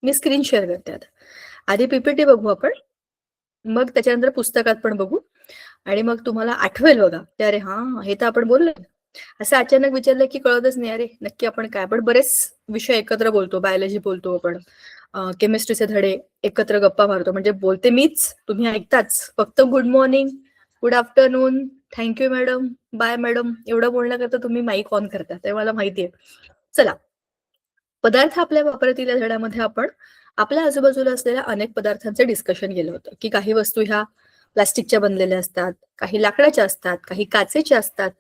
मी screen share करते आता. आधी पीपीटी बघू आपण, मग त्याच्यानंतर पुस्तकात पण बघू आणि मग तुम्हाला आठवेल बघा की अरे हा हे तर आपण बोललोय. असं अचानक विचारलं की कळतच नाही अरे नक्की आपण काय. पण बरेच विषय एकत्र बोलतो, बायोलॉजी बोलतो आपण, केमिस्ट्रीचे धडे एकत्र गप्पा मारतो. म्हणजे बोलते मीच, तुम्ही ऐकताच. फक्त good morning, good afternoon, thank you madam, bye madam एवढं बोलण्याकरता तुम्ही माईक ऑन करता, ते मला माहितीये. चला, पदार्थ आपल्या वापरातील या धड्यामध्ये आपण आपल्या आजूबाजूला असलेल्या अनेक पदार्थांचे डिस्कशन केलं होतं की काही वस्तू ह्या प्लास्टिकच्या बनलेल्या असतात, काही लाकडाच्या असतात, काही काचेच्या असतात,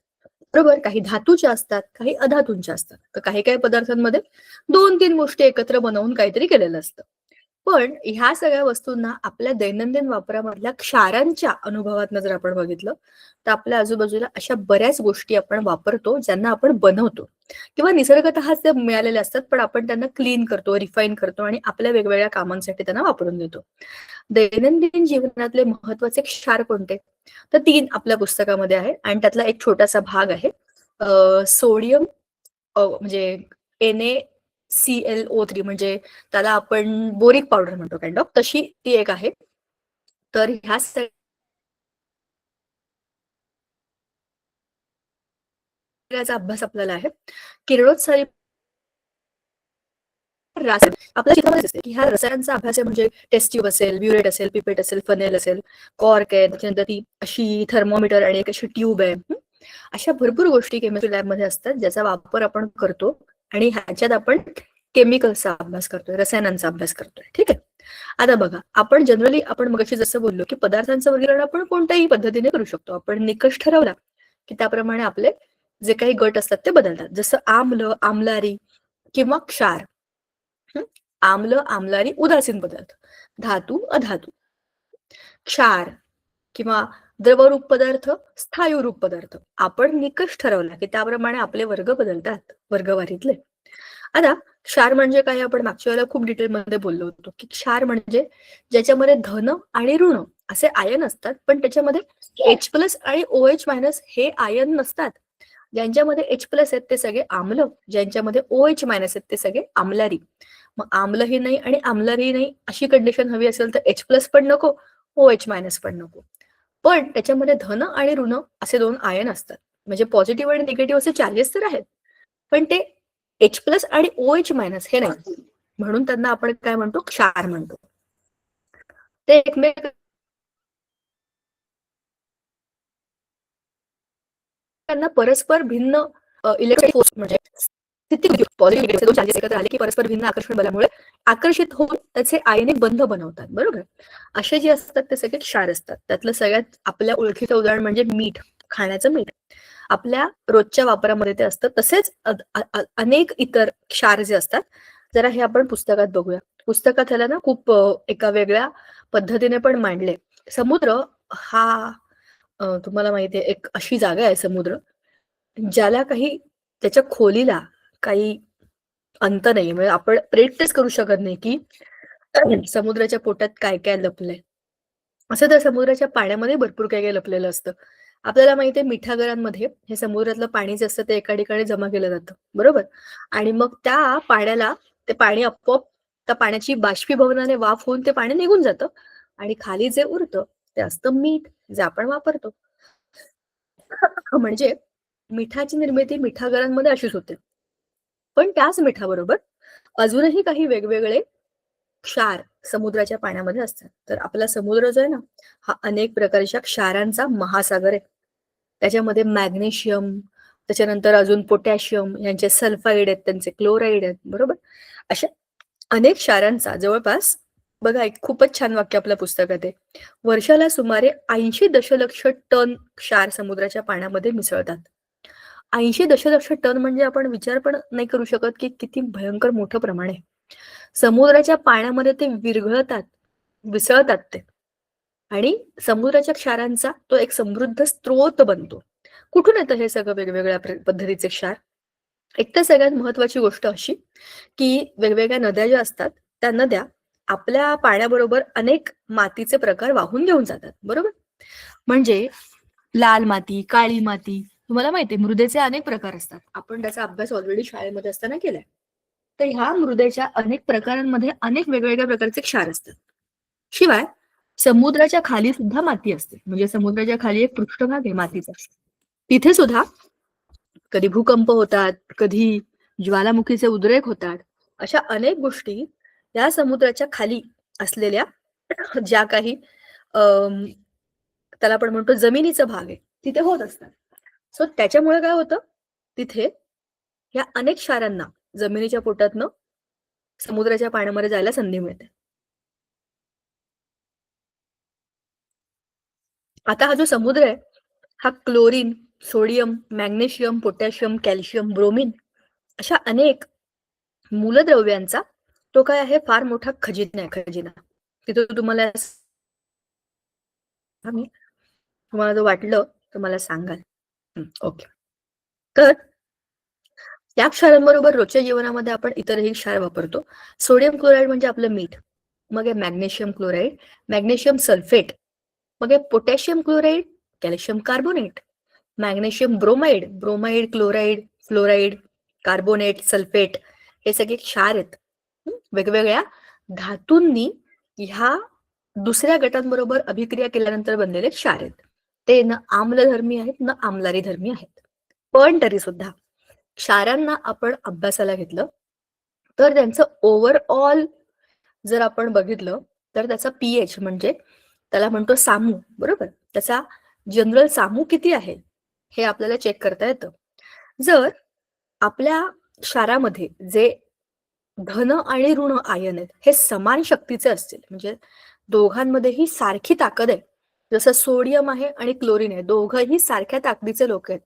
बरोबर, काही धातूच्या असतात, काही अधातूंच्या असतात. तर काही काही पदार्थांमध्ये 2-3 गोष्टी एकत्र बनवून काहीतरी केलेलं असतं. पण ह्या सगळ्या वस्तूंना आपल्या दैनंदिन वापरामधल्या क्षारांच्या अनुभवातनं जर आपण बघितलं तर आपल्या आजूबाजूला अशा बऱ्याच गोष्टी आपण वापरतो ज्यांना आपण बनवतो किंवा निसर्गतःच ते मिळालेले असतात, पण आपण त्यांना क्लीन करतो, रिफाईन करतो आणि आपल्या वेगवेगळ्या कामांसाठी त्यांना वापरून देतो. दैनंदिन जीवनातले महत्वाचे क्षार कोणते? तर 3 आपल्या पुस्तकामध्ये आहे आणि त्यातला एक छोटासा भाग आहे सोडियम, म्हणजे NaClO3, म्हणजे त्याला आपण बोरिक पावडर म्हणतो काइंड ऑफ, तशी ती एक आहे. तर ह्या सगळ्याचा अभ्यास आपल्याला आहे. किरणोत्सारी आपल्या चित्रामध्ये दिसते की ह्या रसायनांचा अभ्यास आहे. म्हणजे टेस्ट ट्यूब असेल, ब्युरेट असेल, पिपेट असेल, फनेल असेल, कॉर्क आहे, त्याच्यानंतर ती अशी थर्मोमीटर आणि एक अशी ट्यूब आहे. अशा भरपूर गोष्टी केमिस्ट्री लॅबमध्ये असतात ज्याचा वापर आपण करतो आणि ह्याच्यात आपण केमिकल्सचा अभ्यास करतोय, रसायनांचा अभ्यास करतोय. ठीक आहे. आता बघा, आपण जनरली आपण मगाशी जसं बोललो की पदार्थांचं वर्गीकरण आपण कोणत्याही पद्धतीने करू शकतो. आपण निकष ठरवला की त्याप्रमाणे आपले जे काही गट असतात ते बदलतात. जसं आम्ल, आम्लारी किंवा क्षार. आम्ल, आम्लारी उदासीन पदार्थ, धातू, अधातू. क्षार किंवा द्रवरूप पदार्थ, स्थायूरूप पदार्थ. आपण निकष ठरवला की त्याप्रमाणे आपले वर्ग बदलतात, वर्गवारीतले. आता क्षार म्हणजे काय, आपण मागच्या वेळेला खूप डिटेलमध्ये बोललो होतो की क्षार म्हणजे ज्याच्यामध्ये धन आणि ऋण असे आयन असतात, पण त्याच्यामध्ये H+ आणि OH- हे आयन नसतात. ज्यांच्यामध्ये H+ आहेत ते सगळे आम्ल, ज्यांच्यामध्ये OH- आहेत ते सगळे आम्लारी. मग आम्लही नाही आणि आम्लारी नाही अशी कंडिशन हवी असेल तर H+ पण नको, OH- पण नको. पण त्याच्यामध्ये धन आणि ऋण असे 2 आयन असतात. म्हणजे पॉझिटिव्ह आणि निगेटिव्ह असे चार्जेस तर आहेत, पण ते H+ आणि OH- हे नाही. म्हणून त्यांना आपण काय म्हणतो, क्षार म्हणतो. ते एकमेकांना परस्पर भिन्न इलेक्ट्रिक फोर्स, म्हणजे स्थिती पॉझिटिव्ह दोन चार्जेस एकत्र आले की परस्पर भिन्न आकर्षण बलामुळे आकर्षित होऊन त्याचे आयनिक बंध बनवतात. बरोबर, असे जे असतात ते सगळे क्षार असतात. त्यातलं सगळ्यात आपल्या ओळखीचं उदाहरण म्हणजे मीठ, खाण्याचं मीठ. आपल्या रोजच्या वापरामध्ये ते असतं. तसेच अनेक इतर क्षार जे असतात, जरा हे आपण पुस्तकात बघूया. पुस्तकात ह्याला ना खूप एका वेगळ्या पद्धतीने पण मांडले. समुद्र हा तुम्हाला माहितीये एक अशी जागा आहे समुद्र, ज्याला काही त्याच्या खोलीला काही अंत नाही. म्हणजे आपण प्रेडिक्टच करू शकत नाही की समुद्राच्या पोटात काय काय लपलंय. असं तर समुद्राच्या पाण्यामध्ये भरपूर काही काही लपलेलं असतं. आपल्याला माहितीये मिठागरांमध्ये हे समुद्रातलं पाणी जे असतं ते एका ठिकाणी जमा केलं जातं, बरोबर, आणि मग त्या पाण्याला ते पाणी आपोआप त्या पाण्याची बाष्पीभवनाने वाफ होऊन ते पाणी निघून जातं आणि खाली जे उरतं ते असतं मीठ, जे आपण वापरतो. म्हणजे मिठाची निर्मिती मिठागरांमध्ये अशीच होते. पण त्याच मिठाबरोबर अजूनही काही वेगवेगळे क्षार समुद्राच्या पाण्यामध्ये असतात. तर आपला समुद्र जो आहे ना, हा अनेक प्रकारच्या क्षारांचा महासागर आहे. त्याच्यामध्ये मॅग्नेशियम, त्याच्यानंतर अजून पोटॅशियम, यांचे सल्फाईड आहेत, त्यांचे क्लोराईड आहेत, बरोबर. अशा अनेक क्षारांचा जवळपास, बघा एक खूपच छान वाक्य आपल्या पुस्तकात आहे, वर्षाला सुमारे 80 दशलक्ष टन क्षार समुद्राच्या पाण्यामध्ये मिसळतात. 80 दशलक्ष टन म्हणजे आपण विचार पण नाही करू शकत की किती भयंकर मोठं प्रमाण आहे. समुद्राच्या पाण्यामध्ये ते विरघळतात, विसळतात ते, आणि समुद्राच्या क्षारांचा तो एक समृद्ध स्रोत बनतो. कुठून येतं हे सगळं वेगवेगळ्या पद्धतीचे क्षार? एक तर सगळ्यात महत्वाची गोष्ट अशी की वेगवेगळ्या नद्या ज्या असतात त्या नद्या आपल्या पाण्याबरोबर अनेक मातीचे प्रकार वाहून घेऊन जातात, बरोबर. म्हणजे लाल माती, काळी माती, तुम्हाला माहिती आहे मृदेचे अनेक प्रकार असतात. आपण त्याचा अभ्यास ऑलरेडी शाळेमध्ये असताना केलाय. तर ह्या मृदेच्या अनेक प्रकारांमध्ये अनेक वेगवेगळ्या प्रकारचे क्षार असतात. शिवाय समुद्राच्या खाली सुद्धा माती असते. म्हणजे समुद्राच्या खाली एक पृष्ठभाग आहे मातीचा. तिथे सुद्धा कधी भूकंप होतात, कधी ज्वालामुखीचे उद्रेक होतात. अशा अनेक गोष्टी या समुद्राच्या खाली असलेल्या ज्या काही त्याला आपण म्हणतो जमिनीचा भाग आहे, तिथे होत असतात. सो त्याच्यामुळे काय होतं, तिथे या अनेक क्षारांना जमिनीच्या पोटातनं समुद्राच्या पाण्यामध्ये जायला संधी मिळते. आता हा जो समुद्र आहे, हा chlorine, sodium, magnesium, potassium, calcium, bromine अशा अनेक मूलद्रव्यांचा तो काय आहे, फार मोठा खजिना आहे, खजिना. तिथं तुम्हाला मी तुम्हाला जर वाटलं तर मला सांगाल. ओके. तर या क्षारांबरोबर रोजच्या जीवनामध्ये आपण इतरही क्षार वापरतो. सोडियम क्लोराईड म्हणजे आपलं मीठ. मग आहे मॅग्नेशियम क्लोराईड, मॅग्नेशियम सल्फेट, मग आहे potassium chloride, calcium carbonate, magnesium bromide, bromide chloride, fluoride, carbonate, sulphate हे सगळे क्षार आहेत. वेगवेगळ्या धातूंनी ह्या दुसऱ्या गटांबरोबर अभिक्रिया केल्यानंतर बनलेले क्षार आहेत. ते न आम्लधर्मी आहेत, न आम्लारी धर्मी आहेत. पण तरी सुद्धा क्षारांना आपण अभ्यासाला घेतलं तर त्यांचं ओव्हरऑल जर आपण बघितलं तर त्याचा पीएच म्हणजे त्याला म्हणतो सामू, बरोबर, त्याचा जनरल सामू किती आहे हे आपल्याला चेक करता येतं. जर आपल्या क्षारामध्ये जे धन आणि ऋण आयन आहेत हे समान शक्तीचे असतील, म्हणजे दोघांमध्येही सारखी ताकद आहे, जसं सोडियम आहे आणि क्लोरीन आहे, दोघंही सारख्या ताकदीचे लोक आहेत.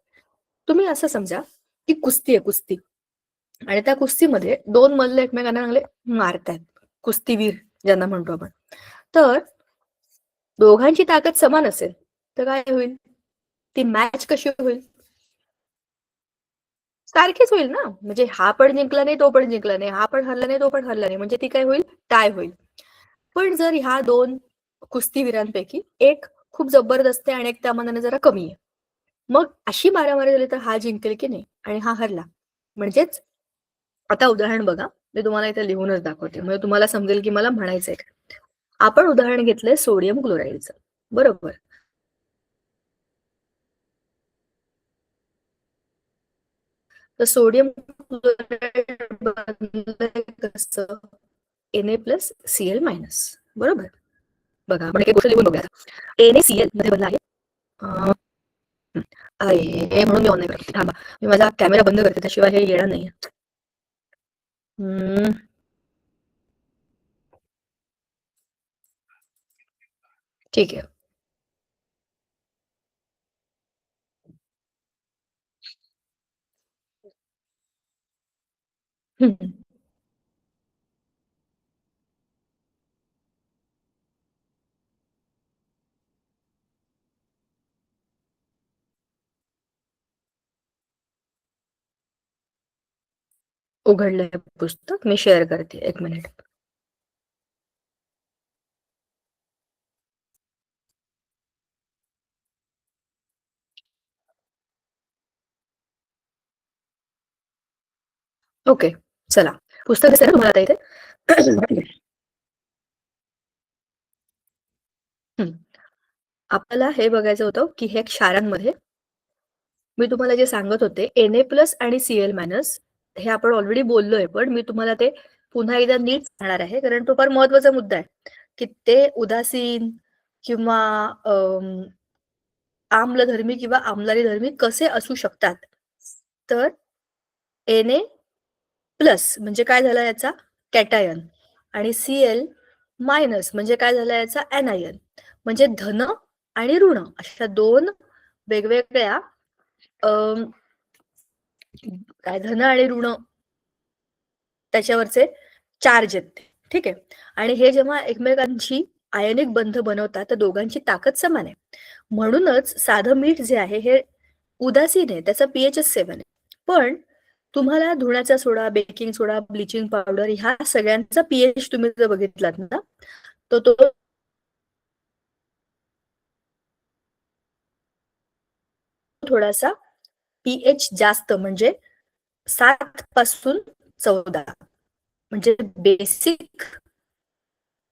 तुम्ही असं समजा की कुस्ती आहे, कुस्ती, आणि त्या कुस्तीमध्ये दोन मल्ल एकमेकांना चांगले मारतायत, कुस्तीवीर ज्यांना म्हणतो आपण. तर दोघांची ताकद समान असेल तर काय होईल, ती मॅच कशी होईल, सारखीच होईल ना. म्हणजे हा पण जिंकला नाही, तो पण जिंकला नाही, हा पण हरला नाही, तो पण हरला नाही, म्हणजे ती काय होईल, टाय होईल. पण जर ह्या दोन कुस्तीवीरांपैकी एक खूप जबरदस्त आहे आणि एक त्या मानाने जरा कमी आहे, मग अशी मारामारी झाली तर हा जिंकेल की नाही आणि हा हरला. म्हणजेच आता उदाहरण बघा, मी तुम्हाला इथे लिहूनच दाखवते म्हणजे तुम्हाला समजेल की मला म्हणायचंय काय. आपण उदाहरण घेतलंय सोडियम क्लोराईडचं, बरोबर. तर सोडियम क्लोराईड बनलंय कसं, Na+Cl-, बरोबर. बघा आपण एक गोष्ट लिहून बघूया. NaCl मध्ये बनला आहे. अरे म्हणून मी ऑन नाही करते, थांबा मी माझा कॅमेरा बंद करते, त्याशिवाय हे येणार नाही. ठीक आहे. उघडलंय पुस्तक, मी शेअर करते, एक मिनिट. ओके, चला पुस्तक दिसतंय ना तुम्हाला आता इथे. आपल्याला हे बघायचं होतं की हे क्षारांमध्ये मी तुम्हाला जे सांगत होते Na+ आणि Cl- हे आपण ऑलरेडी बोललोय, पण मी तुम्हाला ते पुन्हा एकदा नीट सांगणार आहे, कारण तो फार महत्वाचा मुद्दा आहे की ते उदासीन किंवा आम्लधर्मी किंवा आम्लारी धर्मी कसे असू शकतात. तर Na+ म्हणजे काय झाला याचा कॅटायन, आणि Cl- म्हणजे काय झाला याचा ऍनायन. म्हणजे धन आणि ऋण अशा दोन वेगवेगळ्या काय धन आणि ऋण त्याच्यावरचे चार्ज आहेत, ठीक आहे. आणि हे जेव्हा एकमेकांची आयनिक बंध बनवतात तर दोघांची ताकद समान आहे. म्हणूनच साधं मीठ जे आहे हे उदासीन आहे, त्याचा पीएच 7 आहे. पण तुम्हाला धुण्याचा सोडा, बेकिंग सोडा, ब्लिचिंग पावडर ह्या सगळ्यांचा पीएच तुम्ही जर बघितलात ना, तर तो थोडासा पीएच जास्त, म्हणजे 7 पासून 14. म्हणजे बेसिक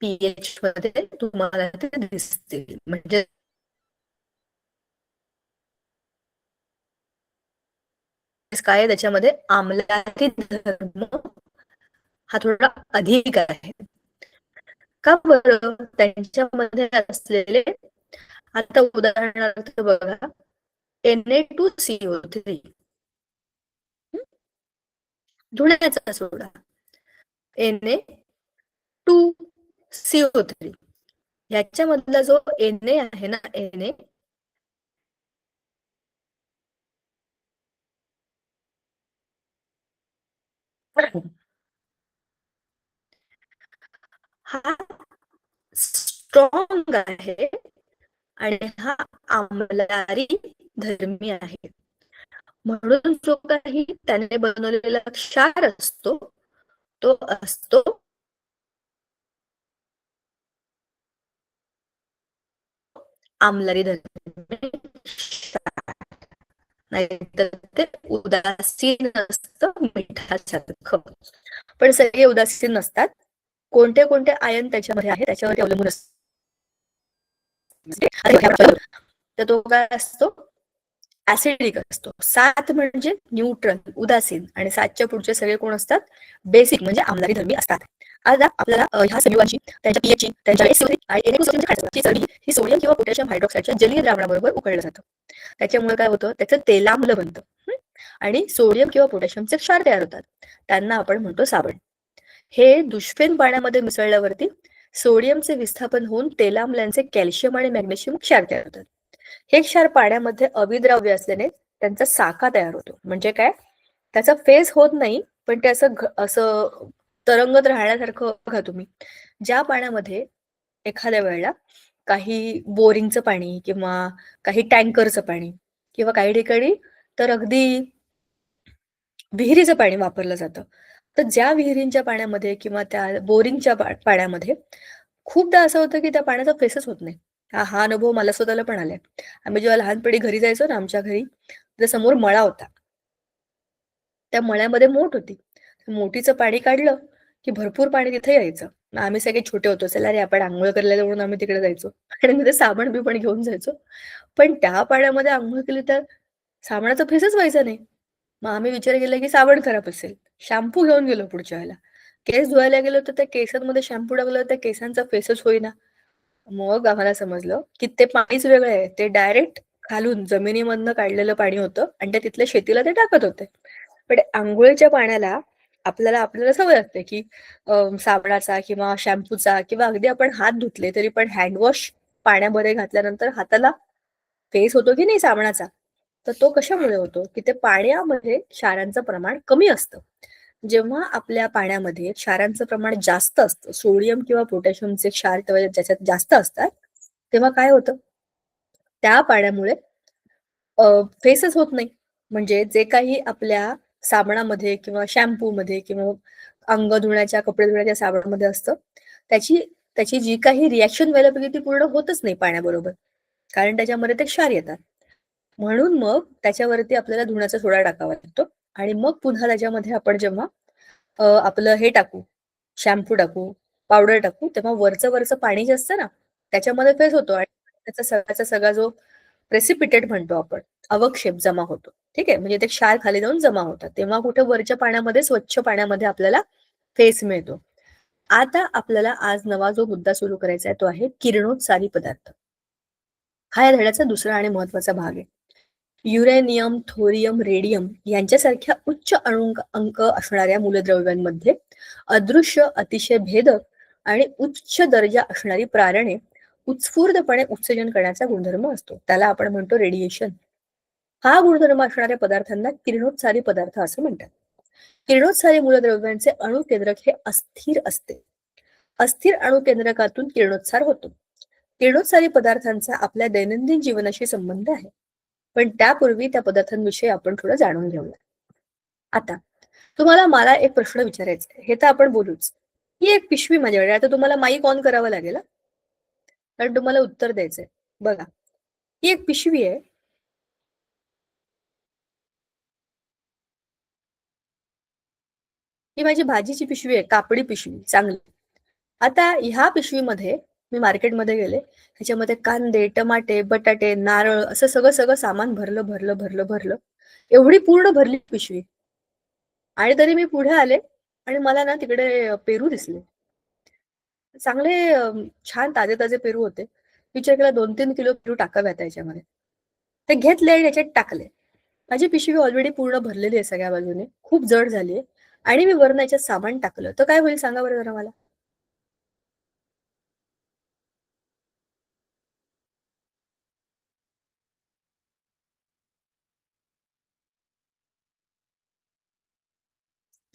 पीएच मध्ये तुम्हाला ते दिसतील. म्हणजे काय आहे, त्याच्यामध्ये आम्लारी धर्म हा थोडा अधिक आहे. का बरं? त्यांच्यामध्ये असलेले, आता उदाहरणार्थ बघा, Na2CO3 धुण्याचा सोडा, Na2CO3 याच्यामधला जो Na आहे ना, Na हा स्ट्रॉंग आहे आणि हा आम्लारी धर्मी आहे. म्हणून जो काही त्याने बनवलेला क्षार असतो तो असतो आम्लारी धर्मी, नाहीतर ते उदासीन असतं मिठासारखं. पण सगळे उदासीन नसतात. कोणते कोणते आयन त्याच्यामध्ये आहे त्याच्यावर अवलंबून असतं. तर तो काय असतो, ऍसिडिक असतो. 7 म्हणजे न्यूट्रल उदासीन आणि 7च्या पुढचे सगळे कोण असतात, बेसिक म्हणजे आम्लारी धर्मी असतात. आता आपल्याला ह्या संयुगांची, त्यांच्या पीएचची, त्यांच्या आणि चरबी ही सोडियम किंवा पोटॅशियम हायड्रॉक्साईडच्या जलीय द्रावणाबरोबर उकळलं जातं. त्याच्यामुळे काय होतं, त्याचं तेलाम्ल बनतं आणि सोडियम किंवा पोटॅशियमचे क्षार तयार होतात. त्यांना आपण म्हणतो साबण. हे दुष्फेन पाण्यामध्ये मिसळल्यावरती सोडियमचे विस्थापन होऊन तेलाम्लांचे कॅल्शियम आणि मॅग्नेशियम क्षार तयार होतात. हे क्षार पाण्यामध्ये अविद्राव्य असल्याने त्यांचा साका तयार होतो. म्हणजे काय, त्याचा फेज होत नाही, पण ते असं तरंगत राहण्यासारखं. बघा तुम्ही, ज्या पाण्यामध्ये एखाद्या वेळेला काही बोरिंगचं पाणी किंवा काही टँकरचं पाणी किंवा काही ठिकाणी तर अगदी विहिरीचं पाणी वापरलं जातं. तर ज्या विहिरींच्या पाण्यामध्ये किंवा त्या बोरिंगच्या पाण्यामध्ये खूपदा असं होतं की त्या पाण्याचा फेसच होत नाही. हा अनुभव मला स्वतःला पण आलाय. आम्ही जेव्हा लहानपणी घरी जायचो ना, आमच्या घरी तर समोर मळा होता. त्या मळ्यामध्ये मोठ होती. मोठीचं पाणी काढलं की भरपूर पाणी तिथे यायचं. आम्ही सगळे छोटे होतो, चला रे आपण अंघोळ करायला म्हणून आम्ही तिकडे जायचो आणि मी ते साबण बिबण घेऊन जायचो. पण त्या पाण्यामध्ये अंघोळ केली तर साबणाचा फेसच व्हायचा नाही. मग आम्ही विचार केला की साबण खराब असेल. शॅम्पू घेऊन गेलो पुढच्या वेळेला. केस धुवायला गेलो तर त्या केसांमध्ये शॅम्पू टाकला तर त्या केसांचा फेसच होईना. मग आम्हाला समजलं की ते पाणीच वेगळं आहे. ते डायरेक्ट खालून जमिनीमधनं काढलेलं पाणी होतं आणि ते तिथल्या शेतीला ते टाकत होते. पण अंघोळीच्या पाण्याला आपल्याला सवय असते की साबणाचा किंवा शॅम्पूचा किंवा अगदी आपण हात धुतले तरी पण हँडवॉश पाण्यामध्ये घातल्यानंतर हाताला फेस होतो की नाही साबणाचा. तर तो कशामुळे होतो की ते पाण्यामध्ये क्षारांचं प्रमाण कमी असतं. जेव्हा आपल्या पाण्यामध्ये क्षारांचं प्रमाण जास्त असतं, सोडियम किंवा पोटॅशियमचे क्षार ज्याच्यात जास्त असतात, तेव्हा काय होतं, त्या पाण्यामुळे फेसच होत नाही. म्हणजे जे काही आपल्या साबणामध्ये किंवा शॅम्पूमध्ये किंवा अंग धुण्याच्या, कपडे धुण्याच्या साबणामध्ये असतं, त्याची त्याची जी काही रिॲक्शन व्हायला पाहिजे ती पूर्ण होतच नाही पाण्याबरोबर. कारण त्याच्यामध्ये ते क्षार येतात. म्हणून मग त्याच्यावरती आपल्याला धुण्याचा सोडा टाकावा लागतो आणि मग पुन्हा त्याच्यामध्ये आपण जेव्हा आपलं हे टाकू, शॅम्पू टाकू, पावडर टाकू, तेव्हा वरचं पाणी जे असतं ना, त्याच्यामध्ये फेस होतो आणि त्याचा सगळ्याचा सगळा जो प्रेसिपिटेट म्हणतो आपण, अवक्षेप जमा होतो. ठीक आहे, म्हणजे ते क्षार खाली जाऊन जमा होतात. तेव्हा कुठे वरच्या पाण्यामध्ये, स्वच्छ पाण्यामध्ये आपल्याला फेस मिळतो. आता आपल्याला आज नवा जो मुद्दा सुरू करायचा आहे तो आहे किरणोत्सारी पदार्थ. हा या धड्याचा दुसरा आणि महत्वाचा भाग आहे. युरेनियम, थोरियम, रेडियम यांच्यासारख्या उच्च अंक असणाऱ्या मूलद्रव्यांमध्ये अदृश्य, अतिशय भेदक आणि उच्च दर्जा असणारी प्रारणे उत्स्फूर्तपणे उत्सर्जन करण्याचा गुणधर्म असतो. त्याला आपण म्हणतो रेडिएशन. हा गुणधर्म असणाऱ्या पदार्थांना किरणोत्सारी पदार्थ असं म्हणतात. किरणोत्सारी मूलद्रव्यांचे अणुकेंद्रक हे अस्थिर असते. अस्थिर अणुकेंद्रकातून किरणोत्सार होतो. किरणोत्सारी पदार्थांचा आपल्या दैनंदिन जीवनाशी संबंध आहे. पण त्यापूर्वी त्या पदार्थांविषयी आपण थोडं जाणून घेऊया. आता तुम्हाला मला एक प्रश्न विचारायचा आहे. हे तर आपण बोलूच. ही एक पिशवी माझ्याकडे. आता तुम्हाला माईक ऑन करावं लागेल, कारण तुम्हाला उत्तर द्यायचंय. बघा, ही एक पिशवी आहे. ही माझी भाजीची पिशवी आहे, कापडी पिशवी चांगली. आता ह्या पिशवीमध्ये मी मार्केटमध्ये गेले, ह्याच्यामध्ये कांदे, टमाटे, बटाटे, नारळ असं सगळं सगळं सामान भरलं भरलं भरलं भरलं. एवढी पूर्ण भरली पिशवी. आणि तरी मी पुढे आले आणि मला ना तिकडे पेरू दिसले. चांगले छान ताजे ताजे पेरू होते. विचार केला 2-3 किलो पेरू टाकाव्यात याच्यामध्ये. ते घेतले आणि याच्यात टाकले. माझी पिशवी ऑलरेडी पूर्ण भरलेली आहे सगळ्या बाजूने. खूप जड झाली आहे आणि मी वरनं याच्यात सामान टाकलं. तर काय होईल सांगा बरं जरा मला?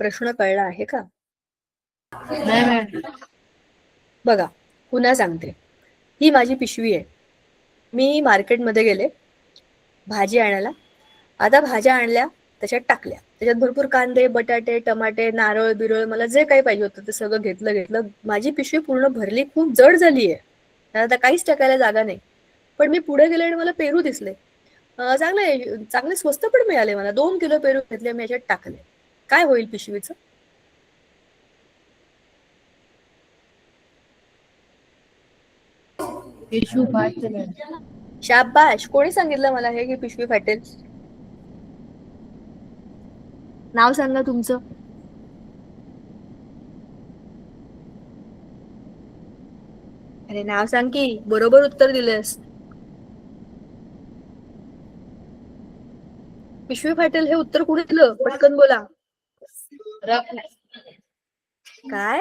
प्रश्न कळला आहे का? नाही. बघा, पुन्हा सांगते. ही माझी पिशवी आहे. मी मार्केटमध्ये गेले भाजी आणायला. आता भाज्या आणल्या, त्याच्यात टाकल्या. त्याच्यात भरपूर कांदे, बटाटे, टमाटे, नारळ बिरळ मला जे काही पाहिजे होतं ते सगळं घेतलं. माझी पिशवी पूर्ण भरली. खूप जड झालीये. त्यात आता काहीच टाकायला जागा नाही. पण मी पुढे गेले आणि मला पेरू दिसले. चांगले स्वस्त पण मिळाले मला. 2 किलो पेरू घेतले, मी याच्यात टाकले. काय होईल पिशवीचं? पिशू फाटले. शाबाश. कोणी सांगितलं मला हे की पिशवी फाटेल? नाव सांगा तुमचं. अरे नाव सांग की. बरोबर उत्तर दिलेस. पिशवी फाटेल हे उत्तर कुणी दिलं? पटकन बोला. रघु. काय?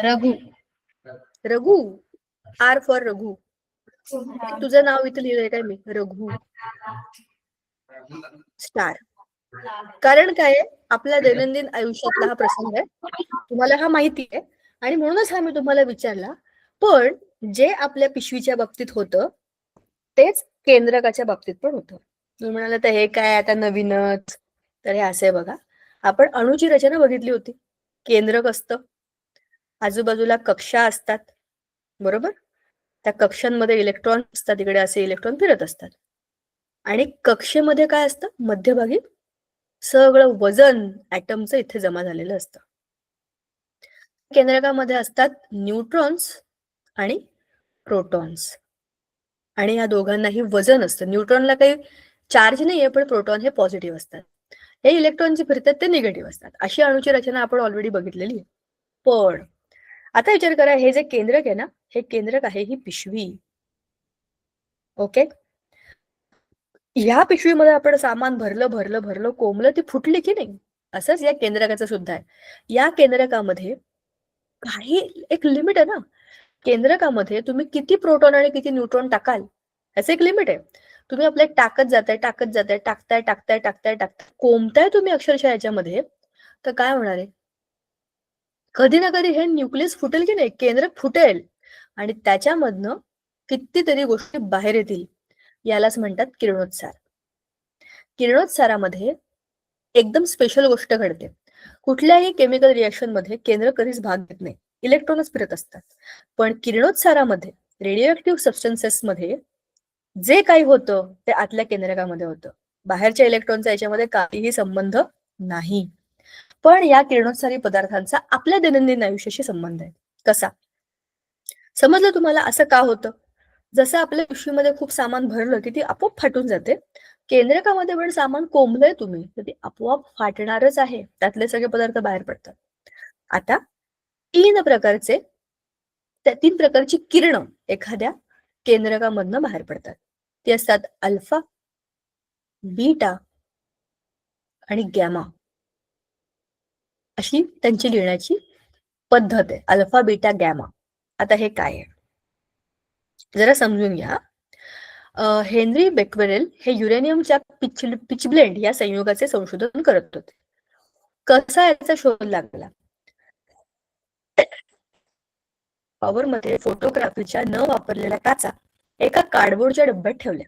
रघु. रघु. R for Raghu. तुझं नाव इथे लिहिलंय काय मी? रघु स्टार. कारण काय आहे? आपल्या दैनंदिन आयुष्यातला हा प्रसंग आहे. तुम्हाला हा माहिती आहे आणि म्हणूनच हा मी तुम्हाला विचारला. पण जे आपल्या पिशवीच्या बाबतीत होतं तेच केंद्रकाच्या बाबतीत पण होतं. तुम्ही म्हणाला तर हे काय आता नवीनच. तर हे असं आहे बघा. आपण अणूची रचना बघितली होती. केंद्रक असतं, आजूबाजूला कक्षा असतात, बरोबर? त्या कक्षांमध्ये इलेक्ट्रॉन असतात, इकडे असे इलेक्ट्रॉन फिरत असतात. आणि कक्षेमध्ये काय असतं? मध्यभागी सगळं वजन ऍटमचं इथे जमा झालेलं असतं. केंद्रकामध्ये असतात न्यूट्रॉन्स आणि प्रोटॉन्स. आणि या दोघांनाही वजन असतं. न्यूट्रॉनला काही चार्ज नाहीये, पण प्रोटॉन हे पॉझिटिव्ह असतात. हे इलेक्ट्रॉन जे फिरतात ते निगेटिव्ह असतात. अशी अणुची रचना आपण ऑलरेडी बघितलेली आहे. पण आता विचार करा, हे जे केंद्रक आहे ना, हे केंद्रक आहे ही पिशवी. ओके. ह्या पिशवीमध्ये आपण सामान भरलं भरलं भरलं, कोंबलं, ती फुटली की नाही? असंच या केंद्रकाचं सुद्धा आहे. या केंद्रकामध्ये काही एक लिमिट आहे ना. केंद्रकामध्ये तुम्ही किती प्रोटॉन आणि किती न्यूट्रॉन टाकाल याचं एक लिमिट आहे. तुम्ही आपलं एक टाकताय, टाकताय, कोंबताय तुम्ही अक्षरशः याच्यामध्ये, तर काय होणार आहे? कधी ना कधी हे न्यूक्लियस फुटेल की नाही? केंद्रक फुटेल आणि त्याच्यामधनं कितीतरी गोष्टी बाहेर येतील. यालाच म्हणतात किरणोत्सार. किरणोत्सारामध्ये एकदम स्पेशल गोष्ट घडते. कुठल्याही केमिकल रिएक्शन मध्ये केंद्र कधीच भाग घेत नाही. इलेक्ट्रॉनच फिरत असतात. पण किरणोत्सारामध्ये रेडिओ ऍक्टिव्ह सबस्टन्सेस मध्ये जे काही होतं ते आतल्या केंद्रकामध्ये होतं. बाहेरच्या इलेक्ट्रॉनचा याच्यामध्ये काहीही संबंध नाही. पण या किरणोत्सारी पदार्थांचा आपल्या दैनंदिन आयुष्याशी संबंध आहे. कसा? समजलं तुम्हाला असं का होतं? जसं आपल्या पिशवीमध्ये खूप सामान भरलं की ती आपोआप फाटून जाते. केंद्रकामध्ये पण सामान कोंबलंय तुम्ही तर ते आपोआप फाटणारच आहे. त्यातले सगळे पदार्थ बाहेर पडतात. आता तीन प्रकारचे त्या 3 प्रकारची किरणं एखाद्या केंद्रकामधनं बाहेर पडतात. ती असतात अल्फा, बीटा आणि गॅमा. अशी त्यांची लिहिण्याची पद्धत आहे. Alpha, beta, gamma. आता हे काय आहे? जरा समजून घ्या. हेनरी बेक्वेरेल हे युरेनियमच्या पिचब्लेंड या संयुगाचे संशोधन करत होते. कसा याचा शोध लागला? पॉवरमध्ये फोटोग्राफीच्या न वापरलेल्या काचा एका कार्डबोर्डच्या डब्यात ठेवल्या.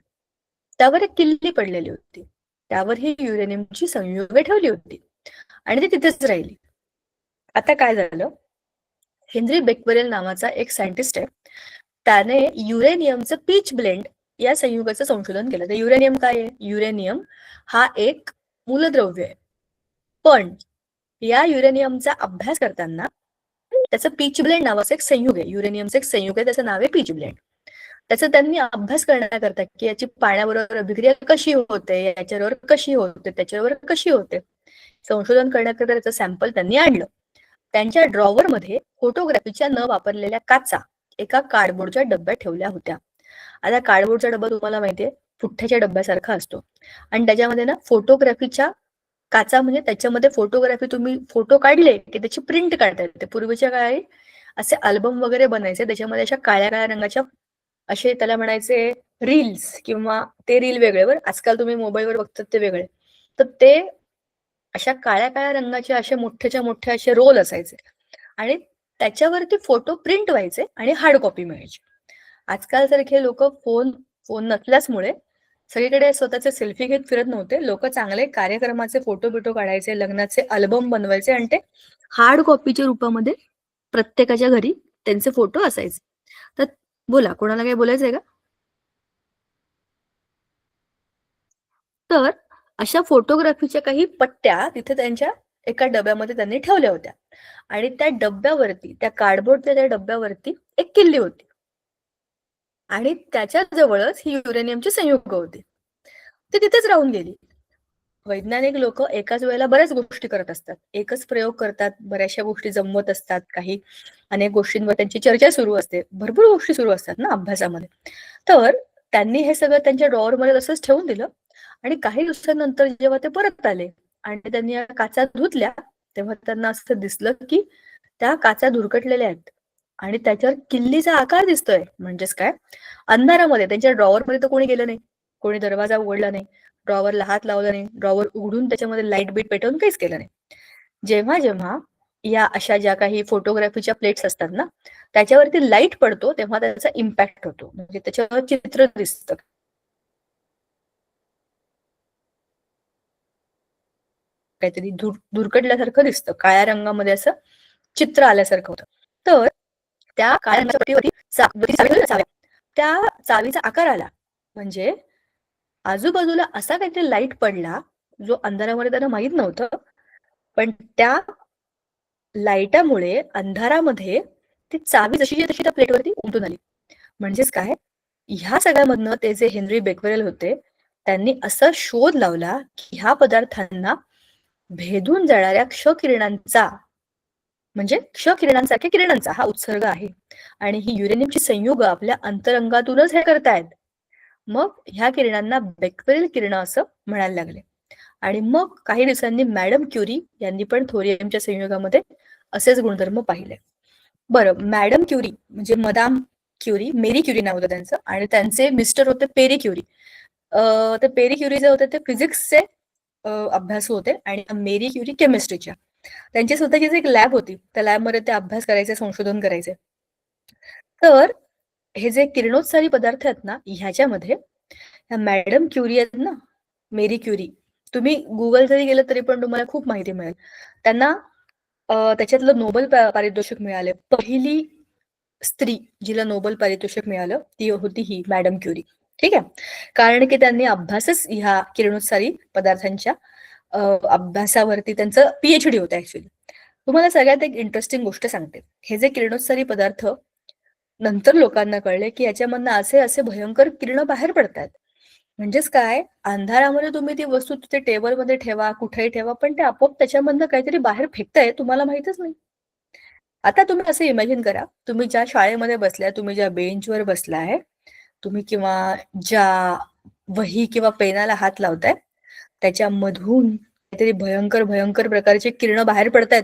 त्यावर एक किल्ली पडलेली होती. त्यावर ही युरेनियमची संयुगे ठेवली होती आणि ती तिथेच राहिली. आता काय झालं? हेनरी बेक्वेरेल नावाचा एक सायंटिस्ट आहे. त्याने युरेनियमचं पीच ब्लेंड या संयुगाचं संशोधन केलं. तर युरेनियम काय आहे? युरेनियम हा एक मूलद्रव्य आहे. पण या युरेनियमचा अभ्यास करताना त्याचं पीच ब्लेंड नावाचं एक संयुग आहे, युरेनियमचं एक संयुग आहे, त्याचं नाव आहे पीच ब्लेंड. त्याचा त्यांनी अभ्यास करण्याकरता की याची पाण्याबरोबर अभिक्रिया कशी होते, याच्यावर कशी होते, त्याच्यावर कशी होते, संशोधन करण्याकरता त्याचं सॅम्पल त्यांनी आणलं. त्यांच्या ड्रॉवरमध्ये फोटोग्राफीच्या न वापरलेल्या काचा एका कार्डबोर्डच्या डब्यात ठेवल्या होत्या. आता कार्डबोर्डचा डब्बा तुम्हाला माहितीये पुठ्ठ्याच्या डब्यासारखा असतो आणि त्याच्यामध्ये ना फोटोग्राफीच्या काचा म्हणजे त्याच्यामध्ये फोटोग्राफी तुम्ही फोटो काढले की त्याची प्रिंट काढता येते. पूर्वीच्या काळी असे अल्बम वगैरे बनायचे, त्याच्यामध्ये अशा काळ्या काळ्या रंगाच्या असे त्याला म्हणायचे रील्स, किंवा ते रील वेगळेवर, आजकाल तुम्ही मोबाईलवर बघतात ते वेगळे. तर ते अशा काळ्या काळ्या रंगाचे असे मोठ्याच्या मोठे असे रोल असायचे आणि त्याच्यावरती फोटो प्रिंट व्हायचे आणि हार्ड कॉपी मिळायची. आजकाल सारखे लोक फोन फोन नसल्यामुळे सगळीकडे स्वतःचे सेल्फी घेत फिरत नव्हते. लोक चांगले कार्यक्रमाचे फोटो बिटो काढायचे, लग्नाचे अल्बम बनवायचे आणि ते हार्ड कॉपीच्या रूपामध्ये प्रत्येकाच्या घरी त्यांचे फोटो असायचे. तर बोला, कोणाला काही बोलायचंय का? तर अशा फोटोग्राफीच्या काही पट्ट्या तिथे त्यांच्या एका डब्यामध्ये त्यांनी ठेवल्या होत्या आणि त्या डब्यावरती, त्या कार्डबोर्डच्या त्या डब्यावरती एक किल्ली होती आणि त्याच्या जवळच ही युरेनियमची संयुग होती. ती तिथेच राहून गेली. वैज्ञानिक लोक एकाच वेळेला बऱ्याच गोष्टी करत असतात, एकच प्रयोग करतात, बऱ्याचशा गोष्टी जमवत असतात, काही अनेक गोष्टींवर त्यांची चर्चा सुरू असते, भरपूर गोष्टी सुरू असतात ना अभ्यासामध्ये. तर त्यांनी हे सगळं त्यांच्या ड्रॉवरमध्ये तसंच ठेवून दिलं आणि काही दिवसांनंतर जेव्हा ते परत आले आणि त्यांनी या काचा धुतल्या, तेव्हा त्यांना असं दिसलं की त्या काचा धुरकटलेल्या आहेत आणि त्याच्यावर किल्लीचा आकार दिसतोय. म्हणजेच काय, अंधारामध्ये त्यांच्या ड्रॉवरमध्ये तर कोणी गेलं नाही, कोणी दरवाजा उघडला नाही, ड्रॉवरला हात लावला नाही, ड्रॉवर उघडून त्याच्यामध्ये लाईट बीट पेटवून काहीच केलं नाही. जेव्हा जेव्हा या अशा ज्या काही फोटोग्राफीच्या प्लेट्स असतात ना, त्याच्यावरती लाईट पडतो तेव्हा त्याचा इम्पॅक्ट होतो, म्हणजे त्याच्यावर चित्र दिसतं, काहीतरी धुरकटल्यासारखं दिसतं, काळ्या रंगामध्ये असं चित्र आल्यासारखं होतं. तर त्या काळ्या रंगाच्या पट्टीवरती त्या चावीचा आकार आला, म्हणजे आजूबाजूला असा काहीतरी लाईट पडला जो अंधारामध्ये त्यांना माहित नव्हतं, पण त्या लाईटामुळे अंधारामध्ये ती चावी जशी तशी त्या प्लेटवरती उमटून आली. म्हणजेच काय, ह्या सगळ्यामधनं ते जे हेनरी बेक्वेरेल होते त्यांनी असा शोध लावला की ह्या पदार्थांना भेदून जाणाऱ्या क्षकिरणांचा, म्हणजे क्षकिरणांसारख्या किरणांचा हा उत्सर्ग आहे आणि ही युरेनियमची संयुग आपल्या अंतरंगातूनच हे करतायत. मग ह्या किरणांना बेक्वेरेल किरण असं म्हणायला लागले आणि मग काही दिवसांनी मॅडम क्युरी यांनी पण थोरियमच्या संयुगामध्ये असेच गुणधर्म पाहिले. बरं, मॅडम क्युरी म्हणजे मदाम क्युरी, मेरी क्युरी नाव होतं त्यांचं, आणि त्यांचे मिस्टर होते पेरी क्युरी. ते पेरी क्युरी जे होते ते फिजिक्सचे अभ्यासू होते आणि मेरी क्युरी केमिस्ट्रीच्या. त्यांची स्वतःचीच एक लॅब होती, त्या लॅबमध्ये ते अभ्यास करायचे, संशोधन करायचे. तर हे जे किरणोत्सारी पदार्थ आहेत ना, ह्याच्यामध्ये ह्या मॅडम क्युरी आहेत ना, मेरी क्युरी, तुम्ही गुगल जरी गेलं तरी पण तुम्हाला खूप माहिती मिळेल. त्यांना त्याच्यातलं नोबेल पारितोषिक मिळाले. पहिली स्त्री जिला नोबेल पारितोषिक मिळालं ती होती ही मॅडम क्युरी. ठीक आहे, कारण की त्यांनी अभ्यासच ह्या किरणोत्सारी पदार्थांच्या अभ्यासावरती त्यांचं पीएचडी होतं ऍक्च्युली. तुम्हाला सगळ्यात एक इंटरेस्टिंग गोष्ट सांगते. हे जे किरणोत्सारी पदार्थ, नंतर लोकांना कळले की याच्यामधनं असे असे भयंकर किरण बाहेर पडतात. म्हणजेच काय, अंधारामध्ये तुम्ही ती वस्तू तिथे टेबलमध्ये ठेवा, कुठेही ठेवा, पण ते आपोआप त्याच्यामधनं काहीतरी बाहेर फेकताय, तुम्हाला माहितच नाही. आता तुम्ही असं इमॅजिन करा, तुम्ही ज्या शाळेमध्ये बसलाय, तुम्ही ज्या बेंचवर बसलाय, तुम्ही किंवा ज्या वही किंवा पेनाला हात लावताय, त्याच्यामधून काहीतरी भयंकर भयंकर प्रकारचे किरण बाहेर पडतायत,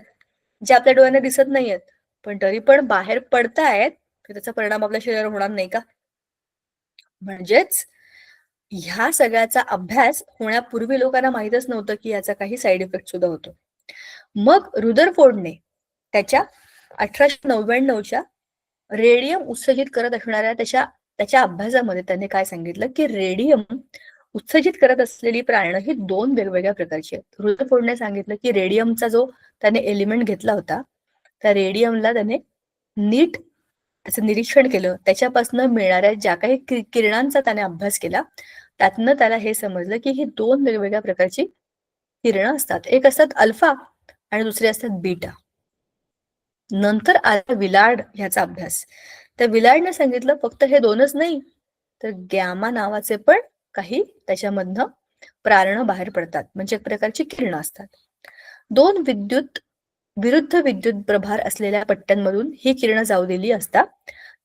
जे आपल्या डोळ्यांना दिसत नाहीयेत, पण तरी पण बाहेर पडतायत, तर त्याचा परिणाम आपल्या शरीरावर होणार नाही का? म्हणजेच ह्या सगळ्याचा अभ्यास होण्यापूर्वी लोकांना माहीतच नव्हतं की याचा काही साईड इफेक्ट सुद्धा होतो. मग रुदरफोर्डने त्याच्या 1899च्या रेडियम उत्सर्जित करत असणाऱ्या त्याच्या अभ्यासामध्ये त्याने काय सांगितलं की रेडियम उत्सर्जित करत असलेली प्राणं ही दोन वेगवेगळ्या प्रकारची आहेत. रुदरफोर्डने सांगितलं की रेडियमचा जो त्याने एलिमेंट घेतला होता, त्या रेडियमला त्याने नीट त्याचं निरीक्षण केलं, त्याच्यापासून मिळणाऱ्या ज्या काही किरणांचा त्याने अभ्यास केला, त्यातनं त्याला हे समजलं की ही दोन वेगवेगळ्या प्रकारची किरणं असतात. एक असतात अल्फा आणि दुसरे असतात बीटा. नंतर आला विलार्ड ह्याचा अभ्यास. त्या विलार्डने सांगितलं फक्त हे दोनच नाही, तर गॅमा नावाचे पण काही त्याच्यामधनं प्रारणं बाहेर पडतात, म्हणजे एक प्रकारची किरणं असतात. दोन विरुद्ध विद्युत प्रभार असलेल्या पट्ट्यांमधून ही किरणं जाऊ दिली असता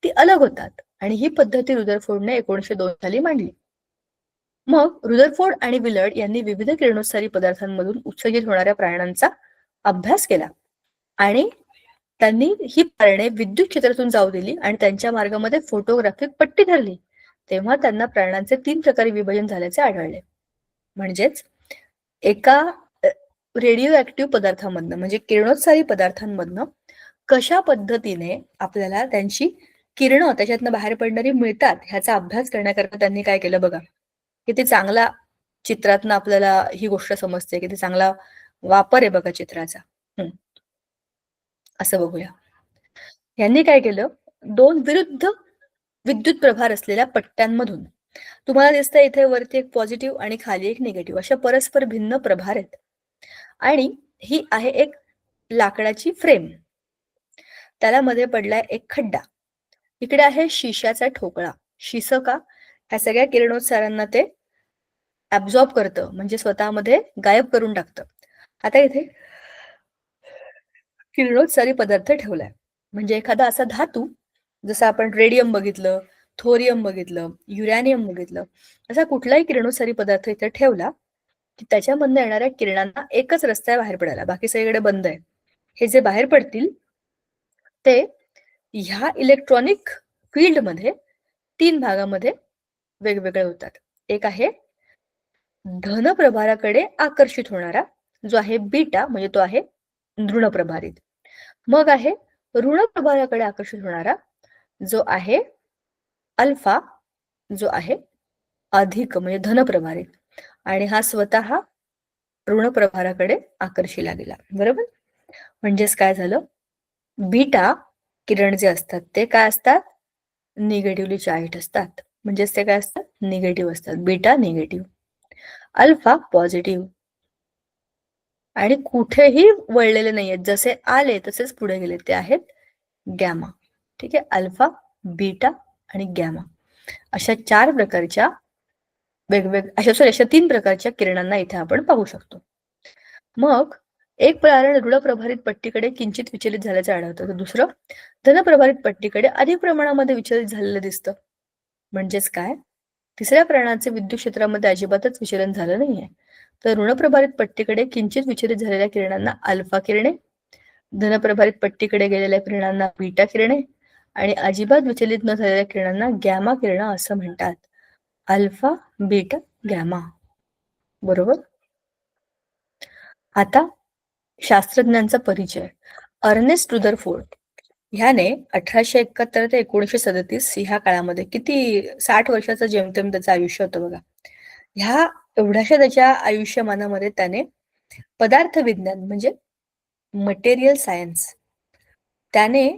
ती अलग होतात, आणि ही पद्धती रुदरफोर्डने 1902 साली मांडली. मग रुदरफोर्ड आणि विलर्ड यांनी विविध किरणोत्सारी पदार्थांमधून उत्सर्जित होणाऱ्या प्राणांचा अभ्यास केला, आणि त्यांनी ही प्रारणे विद्युत क्षेत्रातून जाऊ दिली आणि त्यांच्या मार्गामध्ये फोटोग्राफिक पट्टी धरली. तेव्हा त्यांना प्राणांचे 3 प्रकारे विभाजन झाल्याचे आढळले. म्हणजेच एका रेडिओ ऍक्टिव्ह पदार्थांमधनं, म्हणजे किरणोत्सारी पदार्थांमधनं कशा पद्धतीने आपल्याला त्यांची किरणं त्याच्यातनं बाहेर पडणारी मिळतात ह्याचा अभ्यास करण्याकरता त्यांनी काय केलं बघा. किती चांगला चित्रातनं आपल्याला ही गोष्ट समजते, किती चांगला वापर आहे बघा चित्राचा. असं बघूया. यांनी काय केलं, 2 विरुद्ध विद्युत प्रभार असलेल्या पट्ट्यांमधून, तुम्हाला दिसतंय इथे वरती एक पॉझिटिव्ह आणि खाली एक निगेटिव्ह, अशा परस्पर भिन्न प्रभार आहेत. आणि ही आहे एक लाकडाची फ्रेम, त्याला मध्ये पडलाय एक खड्डा. इकडे आहे शिशाचा ठोकळा. शिसं का, ह्या सगळ्या किरणोत्सारांना ते ऍब्झॉर्ब करतं, म्हणजे स्वतःमध्ये गायब करून टाकतं. आता इथे किरणोत्सारी पदार्थ ठेवलाय, म्हणजे एखादा असा धातू, जसं आपण रेडियम बघितलं, थोरियम बघितलं, युरॅनियम बघितलं, असा कुठलाही किरणोत्सारी पदार्थ इथे ठेवला की त्याच्यामधनं येणाऱ्या किरणांना एकच रस्ता आहे बाहेर पडायला, बाकी सगळीकडे बंद आहे. हे जे बाहेर पडतील ते ह्या इलेक्ट्रॉनिक फील्डमध्ये 3 भागामध्ये वेगवेगळे होतात. एक आहे धन प्रभाराकडे आकर्षित होणारा, जो आहे बीटा, म्हणजे तो आहे ऋण प्रभारित. मग आहे ऋण प्रभाराकडे आकर्षित होणारा, जो आहे अल्फा, जो आहे अधिक, म्हणजे धन प्रभारित. आणि हा स्वतः ऋण प्रभाराकडे आकर्षिला गेला. बरोबर. म्हणजेच काय झालं, बीटा किरण जे असतात ते काय असतात, निगेटिव्हली चार्ज असतात. म्हणजेच ते काय असतात, निगेटिव्ह असतात. बीटा निगेटिव्ह, अल्फा पॉझिटिव्ह, आणि कुठेही वळलेले नाहीयेत, जसे आले तसेच पुढे गेले, ते आहेत गॅमा. ठीक आहे. अल्फा, बीटा आणि गॅमा अशा 4 प्रकारच्या अशा 3 प्रकारच्या किरणांना इथे आपण पाहू शकतो. मग एक प्रारण ऋण प्रभारित पट्टीकडे किंचित विचलित झाल्याचं आढळतं, तर दुसरं धन प्रभारित पट्टीकडे अधिक प्रमाणामध्ये विचलित झालेलं दिसतं. म्हणजेच काय, तिसऱ्या प्राणाचे विद्युत क्षेत्रामध्ये अजिबातच विचलन झालं नाहीये. तर ऋणप्रभारित पट्टीकडे किंचित विचलित झालेल्या किरणांना अल्फा किरणे, धनप्रभारित पट्टीकडे गेलेल्या किरणांना बीटा किरणे, आणि अजिबात विचलित न झालेल्या किरणांना गॅमा किरणं असं म्हणतात. Alpha, beta, gamma. बरोबर. आता शास्त्रज्ञांचा परिचय. अर्नेस्ट रुदरफोर्ड ह्याने 1871 ते 1937 ह्या काळामध्ये, किती 60 वर्षाचं जेमतेम त्याचं आयुष्य होतं बघा. ह्या एवढ्याशा त्याच्या आयुष्यमानामध्ये त्याने पदार्थ विज्ञान, म्हणजे मटेरियल सायन्स, त्याने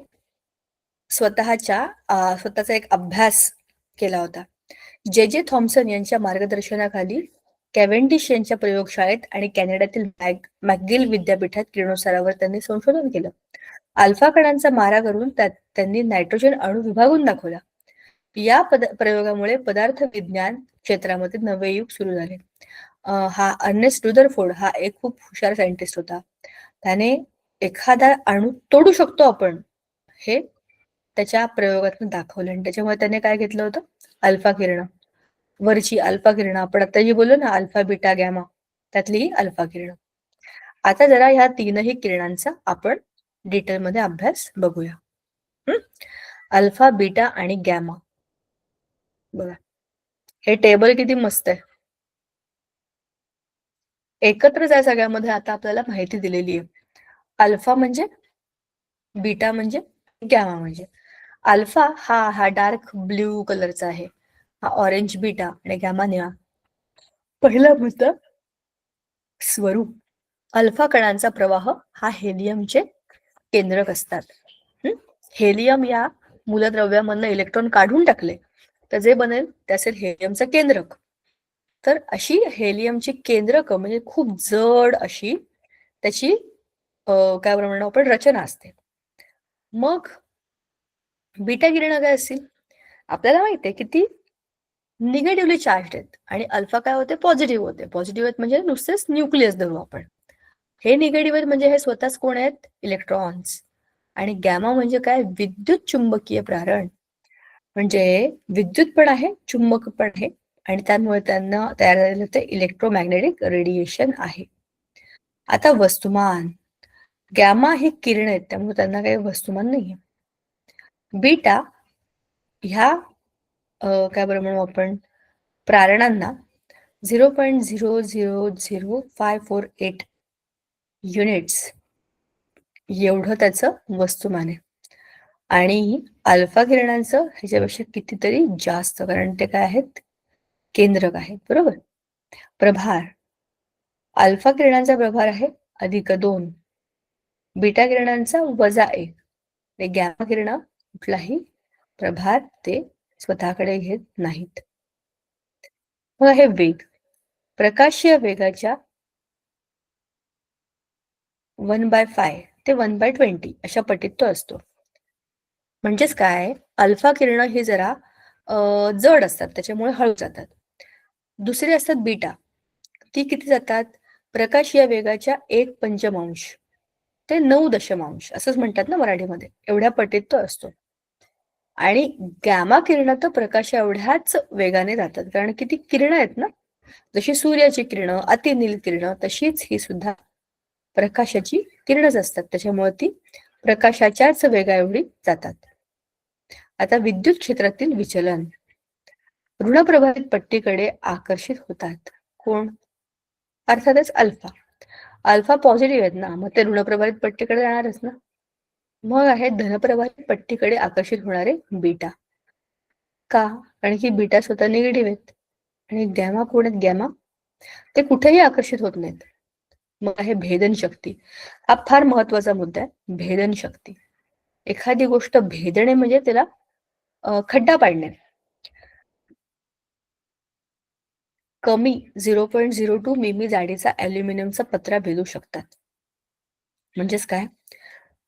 स्वतःचा एक अभ्यास केला होता. जे जे थॉम्सन यांच्या मार्गदर्शनाखाली कॅव्हेंडिश यांच्या प्रयोगशाळेत आणि कॅनडातील मॅकगिल विद्यापीठात किरणोत्सारावर त्यांनी संशोधन केलं. अल्फा कणांचा मारा करून त्यांनी नायट्रोजन अणू विभागून दाखवला. या प्रयोगामुळे पदार्थ विज्ञान क्षेत्रामध्ये नवे युग सुरू झाले. हा अर्नेस्ट रुदरफोर्ड हा एक खूप हुशार सायंटिस्ट होता. त्याने एखादा अणू तोडू शकतो आपण, हे त्याच्या प्रयोगातून दाखवलं, आणि त्याच्यामुळे त्याने काय घेतलं होतं, अल्फा किरण. वरची अल्फा किरण आपण आता जी बोललो ना, अल्फा, बीटा, गॅमा, त्यातली ही अल्फा किरण. आता जरा ह्या 3ही किरणांचा आपण डिटेलमध्ये अभ्यास बघूया. अल्फा, बीटा आणि गॅमा. बघा, हे टेबल किती मस्त आहे. एकत्रच आहे सगळ्यामध्ये. आता आपल्याला माहिती दिलेली आहे. अल्फा म्हणजे, बीटा म्हणजे, गॅमा म्हणजे. अल्फा हा डार्क ब्ल्यू कलरचा आहे, हा ऑरेंज बीटा, आणि गॅमा निळा. पहिला मुद्दा, स्वरूप. अल्फा कणांचा प्रवाह हा हेलियमचे केंद्रक असतात. हेलियम या मूलद्रव्यामधनं इलेक्ट्रॉन काढून टाकले तर जे बनेल ते असेल हेलियमचं केंद्रक. तर अशी हेलियमची केंद्रक म्हणजे खूप जड अशी त्याची काय म्हणू आपण रचना असते. मग बीटा किरण काय असतील? आपल्याला माहिती आहे की ती निगेटिव्हली चार्ज आहेत आणि अल्फा काय होते? पॉझिटिव्ह होते. पॉझिटिव्ह आहेत म्हणजे नुसतेच न्यूक्लियस धरू आपण. हे निगेटिव्ह आहेत म्हणजे हे स्वतःच कोण आहेत? इलेक्ट्रॉन्स. आणि गॅमा म्हणजे काय? विद्युत चुंबकीय प्रारण. म्हणजे विद्युत पण आहे, चुंबक पण आहे आणि त्यामुळे त्यांना तयार झालेलं ते इलेक्ट्रोमॅग्नेटिक रेडिएशन आहे. आता वस्तुमान. गॅमा हे किरण आहेत त्यामुळे त्यांना काही वस्तुमान नाहीये. बीटा ह्या काय बरं म्हणू आपण प्रारणांना 0.0000548 युनिट्स एवढं त्याचं वस्तुमान आहे. आणि अल्फा किरणांचं ह्याच्यापेक्षा कितीतरी जास्त, कारण ते काय आहेत? केंद्रक आहेत, बरोबर. प्रभार. अल्फा किरणांचा प्रभार आहे +2. बीटा किरणांचा -1. गॅमा किरण कुठलाही प्रभार ते स्वतःकडे घेत नाहीत. मग आहे वेग. प्रकाशीय वेगाच्या 1/5 ते 1/20 अशा पटीत तो असतो. म्हणजेच काय? अल्फा किरण ही जरा जड असतात त्याच्यामुळे हळू जातात. दुसरी असतात बीटा. ती किती जातात? प्रकाशीय वेगाच्या 1/5 ते 9 असंच म्हणतात ना मराठीमध्ये. एवढ्या पटीत तो असतो. आणि गॅमा किरण तर प्रकाशा एवढ्याच वेगाने जातात, कारण की ती किरणं आहेत ना, जशी सूर्याची किरणं, अतिनील किरणं, तशीच ही सुद्धा प्रकाशाची किरणच असतात. त्याच्यामुळे ती प्रकाशाच्याच वेगा एवढी जातात. आता विद्युत क्षेत्रातील विचलन. ऋणप्रभावित पट्टीकडे आकर्षित होतात. कोण? अर्थातच अल्फा. अल्फा पॉझिटिव्ह आहेत ना, मग ते ऋणप्रभावित पट्टीकडे जाणारच ना. मग आहे धनप्रभावित पट्टीकडे आकर्षित होणारे बीटा. का? कारण की बीटा स्वतः निगेटिव्ह आहेत. आणि गॅमा कोण आहेत? गॅमा ते कुठेही आकर्षित होत नाहीत. मग आहे भेदन शक्ती. हा फार महत्वाचा मुद्दा आहे. भेदन शक्ती. एखादी गोष्ट भेदणे म्हणजे त्याला खड्डा पाडणे. कमी 0.02 मिमी जाडीचा ॲल्युमिनियमचा पत्रा भेदू शकतात. म्हणजेच काय?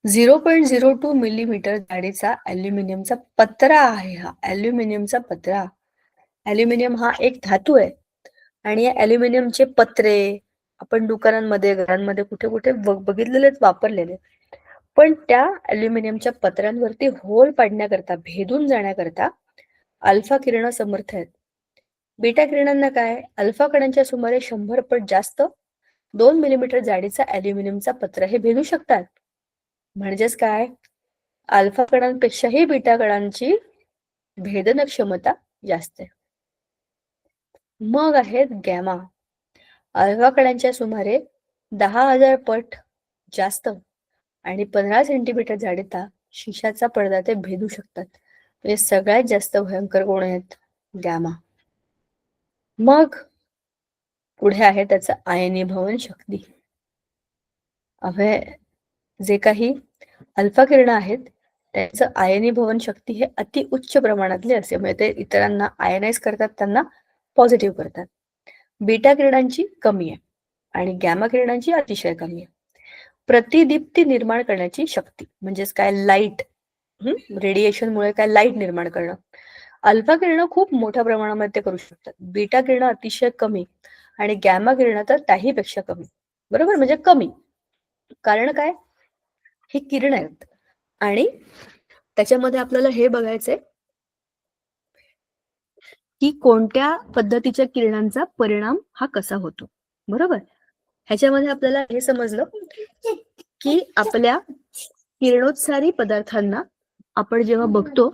0.02 मिलीमीटर जाडीचा ॲल्युमिनियमचा पत्रा आहे हा. ॲल्युमिनियमचा पत्रा. ॲल्युमिनियम हा एक धातू आहे आणि या ॲल्युमिनियमचे पत्रे आपण दुकानांमध्ये, घरांमध्ये कुठे कुठे बघितलेले, वापरलेले. पण त्या ॲल्युमिनियमच्या पत्र्यांवरती होल पाडण्याकरता, भेदून जाण्याकरता अल्फा किरण समर्थ आहेत. बीटा किरणांना काय? अल्फा कणांच्या सुमारे 100 पट जास्त 2 मिलीमीटर जाडीचा ॲल्युमिनियमचा पत्रा हे भेदू शकतात. म्हणजेच काय? अल्फा कणांपेक्षाही बीटा कणांची भेदन क्षमता जास्त आहे. मग आहेत गॅमा. अल्फा कणांच्या सुमारे 10,000 पट जास्त आणि 15 सेंटीमीटर जाडीचा शिशाचा पडदा ते भेदू शकतात. म्हणजे सगळ्यात जास्त भयंकर कोण आहेत? गॅमा. मग पुढे आहे त्याचं आयनीभवन शक्ती. जे काही अल्फा किरण आहेत त्यांचं आयनीभवन शक्ती हे अति उच्च प्रमाणातले असते, म्हणजे ते इतरांना आयनाइज करतात, त्यांना पॉझिटिव्ह करतात. बीटा किरणांची कमी आहे आणि गॅमा किरणांची अतिशय कमी आहे. प्रतिदीप्ती निर्माण करण्याची शक्ती म्हणजेच काय? लाईट. रेडिएशनमुळे काय? लाईट निर्माण करणं. अल्फा किरण खूप मोठ्या प्रमाणामध्ये करू शकतात. बीटा किरण अतिशय कमी आणि गॅमा किरण तर त्याहीपेक्षा कमी. बरोबर, म्हणजे कमी. कारण काय? ही किरण आहेत आणि त्याच्यामध्ये आपल्याला हे बघायचंय की कोणत्या पद्धतीच्या किरणांचा परिणाम हा कसा होतो. बरोबर. ह्याच्यामध्ये आपल्याला हे समजलं की आपल्या किरणोत्सारी पदार्थांना आपण जेव्हा बघतो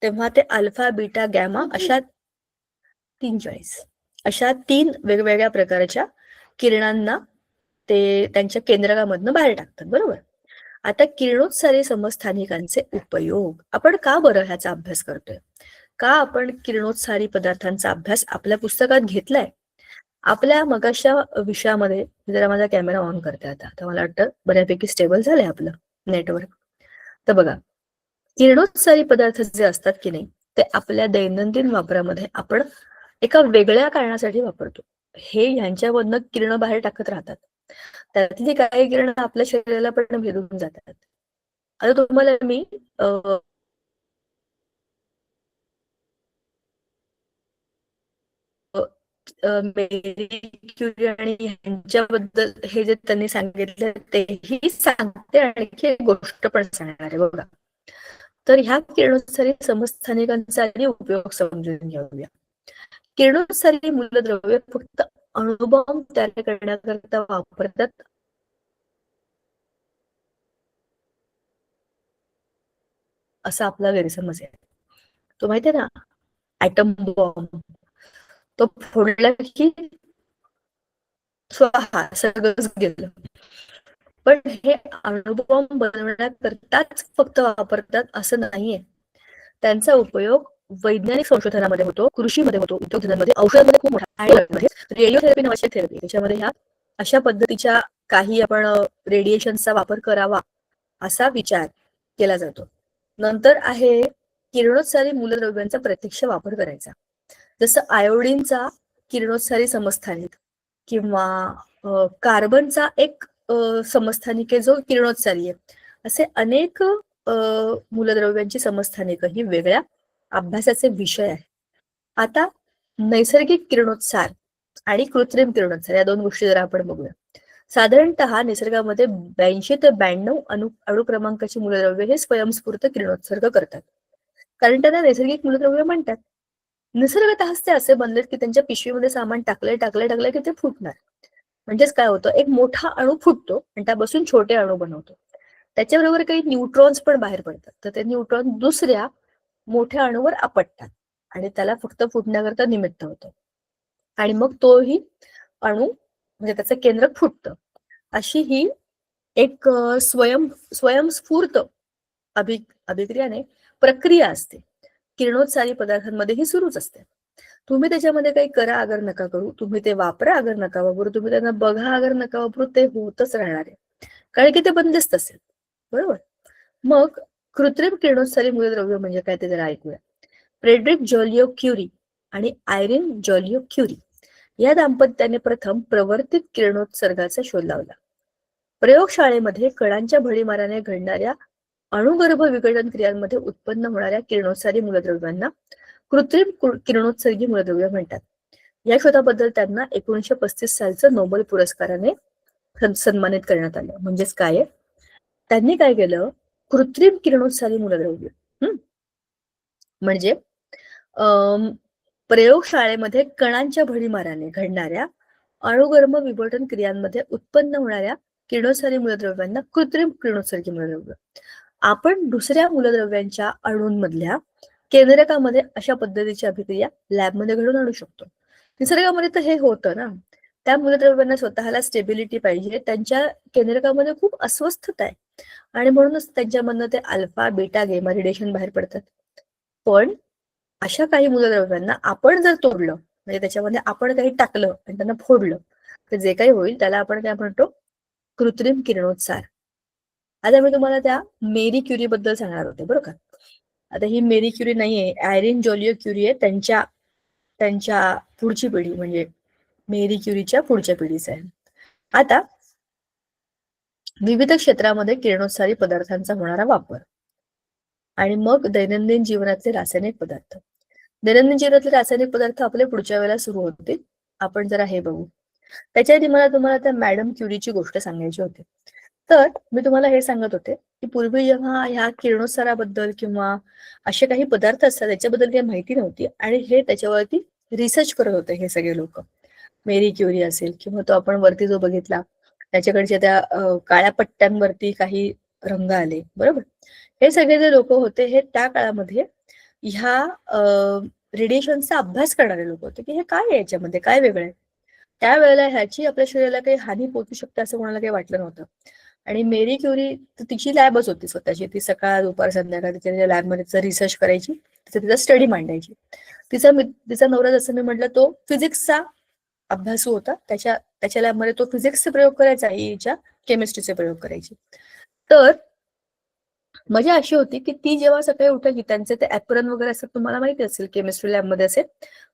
तेव्हा ते अल्फा, बीटा, गॅमा अशा 3 वेगवेगळ्या प्रकारच्या किरणांना ते त्यांच्या केंद्रकामधनं बाहेर टाकतात. बरोबर. आता किरणोत्सारी समस्थानिकांचे उपयोग आपण का बरं ह्याचा अभ्यास करतोय? का आपण किरणोत्सारी पदार्थांचा अभ्यास आपल्या पुस्तकात घेतलाय? आपल्या मगाशच्या विषयामध्ये, जरा माझा कॅमेरा ऑन करते आता, तर मला वाटतं बऱ्यापैकी स्टेबल झालंय आपलं नेटवर्क. तर बघा, किरणोत्सारी पदार्थ जे असतात की नाही ते आपल्या दैनंदिन वापरामध्ये आपण एका वेगळ्या कारणासाठी वापरतो. हे ह्यांच्यामधनं किरण बाहेर टाकत राहतात. त्यातली काही किरण आपल्या शरीराला पण भेदून जातात. आता तुम्हाला मी मेरी क्युरी आणि यांच्याबद्दल हे जे त्यांनी सांगितलं तेही सांगते, आणखी एक गोष्ट पण सांगणार आहे बघा. तर ह्या किरणोत्सारी समस्थानिकांचा उपयोग समजून घेऊया. किरणोत्सारी मूलद्रव्य फक्त अणुबॉम्ब तयार करण्याकरता वापरतात असा आपला गैरसमज आहे. तो माहितीये ना, ऍटम बॉम्ब तो फोडला की स्वाहा सगळंच गेलं. पण हे अणुबॉम्ब बनवण्याकरताच फक्त वापरतात असं नाहीये. त्यांचा उपयोग वैज्ञानिक संशोधनामध्ये होतो, कृषीमध्ये होतो, उद्योगधंद्यामध्ये, औषधामध्ये खूप मोठा आहे. रेडिओथेरपी नावाची थेरपी, त्याच्यामध्ये ह्या अशा पद्धतीच्या काही आपण रेडिएशनचा वापर करावा असा विचार केला जातो. नंतर आहे किरणोत्सारी मूलद्रव्यांचा प्रत्यक्ष वापर करायचा, जसं आयोडीनचा किरणोत्सारी समस्थानिक किंवा कार्बनचा एक समस्थानिक आहे जो किरणोत्सारी आहे. असे अनेक मूलद्रव्यांची समस्थानिक ही वेगळ्या अभ्यासाचे विषय आहे. आता नैसर्गिक किरणोत्सार आणि कृत्रिम किरणोत्सार या दोन गोष्टी जरा आपण बघूया. साधारणतः निसर्गामध्ये 82 ते 92 अणु क्रमांकाची मूलद्रव्य हे स्वयंस्फूर्त किरणोत्सर्ग करतात, कारण त्यांना नैसर्गिक मूलद्रव्य म्हणतात. निसर्गतःच ते असे बनलेत की त्यांच्या पिशवीमध्ये सामान टाकलंय की ते फुटणार. म्हणजेच काय होतं, एक मोठा अणू फुटतो आणि त्यापासून छोटे अणू बनवतो. त्याच्याबरोबर काही न्यूट्रॉन्स पण बाहेर पडतात, तर ते न्यूट्रॉन दुसऱ्या मोठ्या अणूवर आपटतात आणि त्याला फक्त फुटण्याकरता निमित्त होतं, आणि मग तोही अणू म्हणजे त्याचं केंद्रक फुटतं. अशी ही एक स्वयंस्फूर्त अभिक्रियाने प्रक्रिया असते. किरणोत्सारी पदार्थांमध्ये ही सुरूच असते. तुम्ही त्याच्यामध्ये काही करा अगर नका करू, तुम्ही ते वापरा अगर नका वापरू, तुम्ही त्यांना बघा अगर नका वापरू, ते होतच राहणार आहे, कारण की ते बंदिस्त असेल. बरोबर. मग कृत्रिम किरणोत्सारी मूलद्रव्य म्हणजे काय ते जरा ऐकूया. फ्रेडरिक जॉलियो क्युरी आणि आयरिन जॉलियो क्युरी या दाम्पत्याने प्रथम प्रवर्तित किरणोत्सर्गाचा शोध लावला. प्रयोगशाळेमध्ये कणांच्या भडीमाराने घडणाऱ्या अणुगर्भ विघटन क्रियांमध्ये उत्पन्न होणाऱ्या किरणोत्सारी मूलद्रव्यांना कृत्रिम किरणोत्सर्गी मूलद्रव्य म्हणतात. या शोधाबद्दल त्यांना 1935 सालचं नोबेल पुरस्काराने सन्मानित करण्यात आलं. म्हणजेच काय, त्यांनी काय केलं, कृत्रिम किरणोत्सारी मूलद्रव्य म्हणजे प्रयोगशाळेमध्ये कणांच्या भडीमाराने घडणाऱ्या अणुगर्भ विघटन क्रियांमध्ये उत्पन्न होणाऱ्या किरणोत्सारी मूलद्रव्यांना कृत्रिम किरणोत्सर्गी मूलद्रव्य. आपण दुसऱ्या मूलद्रव्यांच्या अणूंमधल्या केंद्रकामध्ये अशा पद्धतीची अभिक्रिया लॅबमध्ये घडून आणू शकतो. निसर्गामध्ये तर हे होतं ना. त्या मूलद्रव्यांना स्वतःला स्टेबिलिटी पाहिजे, त्यांच्या केंद्रकामध्ये खूप अस्वस्थता आहे आणि म्हणूनच त्यांच्यामधनं ते अल्फा बीटा गेमा रेडिएशन बाहेर पडतात. पण अशा काही मूलद्रव्यांना आपण जर तोडलं, म्हणजे त्याच्यामध्ये आपण काही टाकलं आणि त्यांना फोडलं, तर जे काही होईल त्याला आपण काय म्हणतो, कृत्रिम किरणोत्सार. आता मी तुम्हाला त्या मेरी क्युरी बद्दल सांगणार होते बरं का. आता ही मेरी क्युरी नाहीये, आयरिन जॉलियो क्युरी आहे. त्यांच्या पुढची पिढी म्हणजे मेरी क्युरीच्या पुढच्या पिढीचं आहे. आता विविध क्षेत्रामध्ये किरणोत्सारी पदार्थांचा होणारा वापर आणि मग दैनंदिन जीवनातले रासायनिक पदार्थ. दैनंदिन जीवनातले रासायनिक पदार्थ आपले पुढच्या वेळेला सुरू होतील. आपण जरा हे बघू. त्याच्या आधी मला तुम्हाला त्या मॅडम क्युरीची गोष्ट सांगायची होती. तर मी तुम्हाला हे सांगत होते की पूर्वी जेव्हा ह्या किरणोत्साराबद्दल किंवा असे काही पदार्थ असतात त्याच्याबद्दल काही माहिती नव्हती आणि हे त्याच्यावरती रिसर्च करत होते हे सगळे लोक. मेरी क्युरी असेल किंवा तो आपण वरती जो बघितला त्याच्याकडच्या त्या काळ्या पट्ट्यांवरती काही रंग आले, बरोबर. हे सगळे जे लोक होते हे त्या काळामध्ये ह्या रेडिएशनचा अभ्यास करणारे लोक होते की हे काय आहे, याच्यामध्ये काय वेगळं आहे. त्यावेळेला ह्याची आपल्या शरीराला काही हानी पोहोचू शकते असं कोणाला काही वाटलं नव्हतं. आणि मेरी क्युरी तिची लॅबच होती स्वतःची. ती सकाळ दुपार संध्याकाळ तिच्या लॅबमध्ये रिसर्च करायची, तिचा स्टडी मांडायची. तिचा नवरा, जसं मी म्हटलं, तो फिजिक्सचा अभ्यासू होता. त्याच्या लॅबमध्ये तो फिजिक्सचे प्रयोग करायचा, हिच्या केमिस्ट्रीचे प्रयोग करायची. तर मजा अशी होती की ती जेव्हा सकाळी उठायची, त्यांचे ते एप्रन वगैरे असतात, तुम्हाला माहिती असेल केमिस्ट्री लॅबमध्ये असे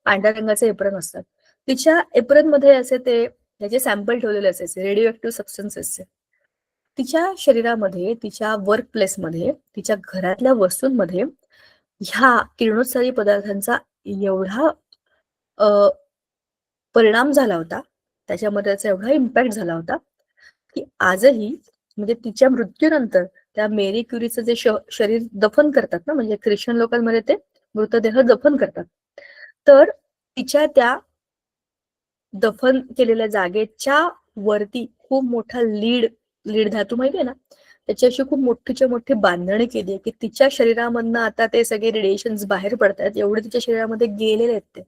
पांढऱ्या रंगाचे एप्रन असतात. तिच्या एप्रन मध्ये असे ते त्याचे सॅम्पल ठेवलेले असायचे, रेडिओ ऍक्टिव्ह सबस्टन्सेसचे. तिच्या शरीरामध्ये, तिच्या वर्क प्लेसमध्ये, तिच्या घरातल्या वस्तूंमध्ये ह्या किरणोत्सारी पदार्थांचा एवढा परिणाम झाला होता, त्याच्यामध्ये त्याचा एवढा इम्पॅक्ट झाला होता की आजही म्हणजे तिच्या मृत्यूनंतर त्या मेरी क्युरीचं जे शरीर दफन करतात ना, म्हणजे ख्रिश्चन लोकांमध्ये ते मृतदेह दफन करतात, तर तिच्या त्या दफन केलेल्या जागेच्या वरती खूप मोठा लीड धातू माहितीये ना, त्याची अशी खूप मोठीच्या मोठी बांधणी केली आहे की तिच्या शरीरामधनं आता ते सगळे रेडिएशन्स बाहेर पडतात, एवढे तिच्या शरीरामध्ये गेलेले आहेत ते.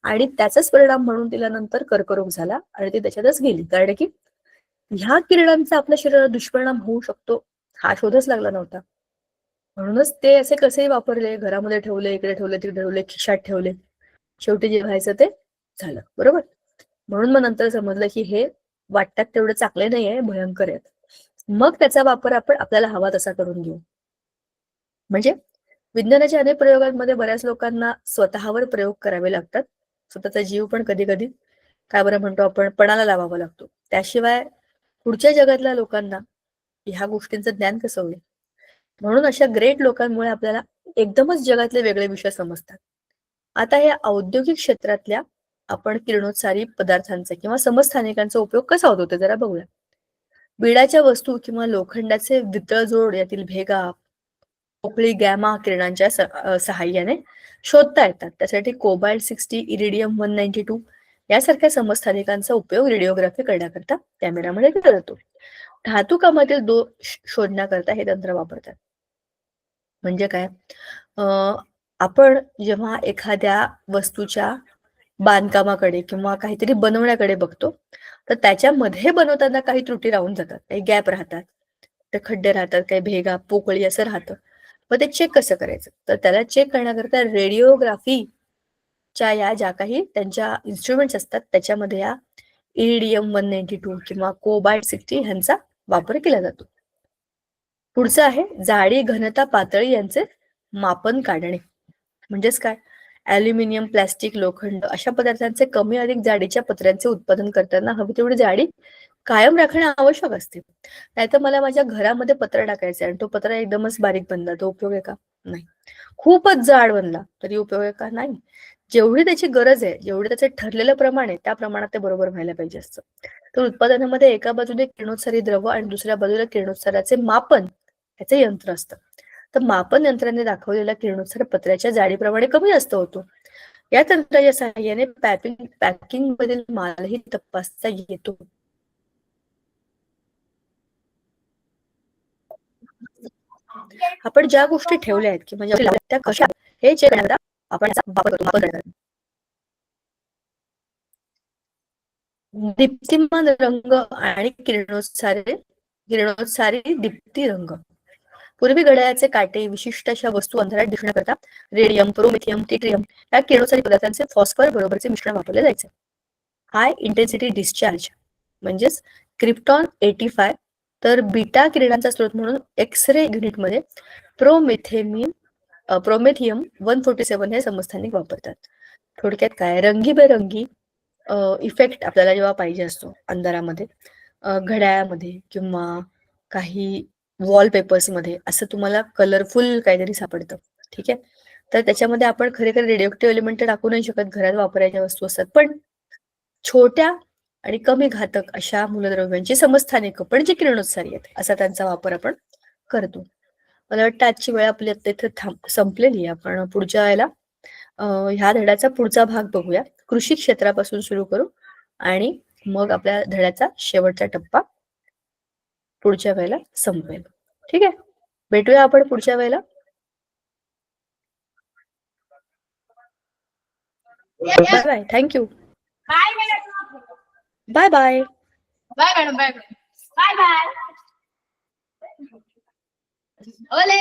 आणि त्याचाच परिणाम म्हणून तिला नंतर कर्करोग झाला आणि ती त्याच्यातच गेली. कारण की ह्या किरणांचा आपल्या शरीरावर दुष्परिणाम होऊ शकतो हा शोधच लागला नव्हता. म्हणूनच ते असे कसेही वापरले, घरामध्ये ठेवले, इकडे ठेवले, तिकडे ठेवले, खिशात ठेवले, शेवटी जे व्हायचं ते झालं. बरोबर. म्हणून मग नंतर समजलं की हे वाटतात तेवढे चांगले नाही आहे, भयंकर आहेत. मग त्याचा वापर आपण आपल्याला हवा तसा करून घेऊ. म्हणजे विज्ञानाच्या अनेक प्रयोगांमध्ये बऱ्याच लोकांना स्वतःवर प्रयोग करावे लागतात. स्वतःचा जीव पण कधी कधी काय बरं म्हणतो आपण पणाला लावावा लागतो. त्याशिवाय पुढच्या जगातल्या लोकांना ह्या गोष्टींचं ज्ञान कसं होईल. म्हणून अशा ग्रेट लोकांमुळे आपल्याला एकदमच जगातले वेगळे विषय समजतात. आता या औद्योगिक क्षेत्रातल्या आपण किरणोत्सारी पदार्थांचा किंवा समस्थानिकांचा उपयोग कसा होतो ते जरा बघूया. बिडाच्या वस्तू किंवा लोखंडाचे वितळ जोड यातील भेगा पोकळी गॅमा किरणांच्या सहाय्याने शोधता येतात. त्यासाठी कोबाल्ट 60, इरिडियम 192 यासारख्या समस्थानिकांचा उपयोग रेडिओग्राफी करण्याकरता कॅमेरामध्ये केला जातो. धातू कामातील दोष शोधण्याकरता हे तंत्र वापरतात. म्हणजे काय, आपण जेव्हा एखाद्या वस्तूच्या बांधकामाकडे किंवा काहीतरी बनवण्याकडे बघतो, तर त्याच्यामध्ये बनवताना काही त्रुटी राहून जातात, काही गॅप राहतात, ते खड्डे राहतात, काही भेगा पोकळी असं राहतं. मग ते चेक कसं करायचं, तर त्याला चेक करण्याकरता रेडिओग्राफीच्या या ज्या काही त्यांच्या इन्स्ट्रुमेंट्स असतात त्याच्यामध्ये या इरिडियम 192 किंवा कोबाल्ट 60 ह्यांचा वापर केला जातो. पुढचं आहे जाडी, घनता, पातळी यांचे मापन काढणे. म्हणजेच काय, ॲल्युमिनियम, प्लास्टिक, लोखंड अशा पदार्थांचे कमी अधिक जाडीच्या पत्र्यांचे उत्पादन करताना हवी तेवढी जाडी कायम राखणे आवश्यक असते. नाहीतर मला माझ्या घरामध्ये पत्रा टाकायचा आणि तो पत्रा एकदमच बारीक बनला, तो उपयोग आहे का? नाही. खूपच जाड बनला तरी उपयोग आहे का? नाही. जेवढी त्याची गरज आहे, जेवढे त्याचे ठरलेलं प्रमाण आहे, त्या प्रमाणात ते बरोबर व्हायला पाहिजे असतं. तर उत्पादनामध्ये एका बाजूने किरणोत्सारी द्रव आणि दुसऱ्या बाजूला किरणोत्साराचे मापन याचे यंत्र असतं. तर मापन यंत्राने दाखवलेला किरणोत्सार पत्र्याच्या जाडीप्रमाणे कमी जास्त होतो. या तंत्राच्या सहाय्याने पॅकिंग मधील मालही तपासता येतो. आपण ज्या गोष्टी ठेवल्या आहेत की म्हणजे त्या कशा हे चेक करण्याकरता आपण याचा वापर करतो. मापन करण्याकरता दीप्तिमान रंग आणि किरणोत्सारी दीप्ती रंग. पूर्वी घड्याळाचे काटे विशिष्ट अशा वस्तू अंधारात दिसण्याकरता रेडियम, प्रोमिथियम, ट्रिटियम या किरणोत्सारी पदार्थांचे फॉस्फर बरोबरचे मिश्रण वापरले जायचे. हाय इंटेन्सिटी डिस्चार्ज म्हणजेच क्रिप्टॉन 85, तर बीटा किरणांचा स्रोत म्हणून एक्स रे युनिटमध्ये प्रोमेथियम 147 हे समस्थानिक वापरतात. थोडक्यात काय, रंगीबेरंगी इफेक्ट आपल्याला जेव्हा पाहिजे असतो अंधारामध्ये, घड्याळामध्ये किंवा काही वॉलपेपर्समध्ये असं तुम्हाला कलरफुल काहीतरी सापडतं. ठीक आहे. तर त्याच्यामध्ये आपण खरेखर रेडिओएक्टिव्ह एलिमेंट टाकू नाही शकत, घरात वापरायच्या वस्तू असतात, पण छोट्या आणि कमी घातक अशा मूलद्रव्यांची समस्थानिक पण जी किरणोत्सारी आहेत असा त्यांचा वापर आपण करतो. मला वाटतं आजची वेळ आपली आता इथे संपलेली आहे. आपण पुढच्या वेळेला ह्या धड्याचा पुढचा भाग बघूया. कृषी क्षेत्रापासून सुरू करू आणि मग आपल्या धड्याचा शेवटचा टप्पा पुढच्या वेळेला संपेल. ठीक आहे, भेटूया आपण पुढच्या वेळेला. Bye bye. Thank you. Bye bye. Bye madam. Bye bye. Bye bye. ओले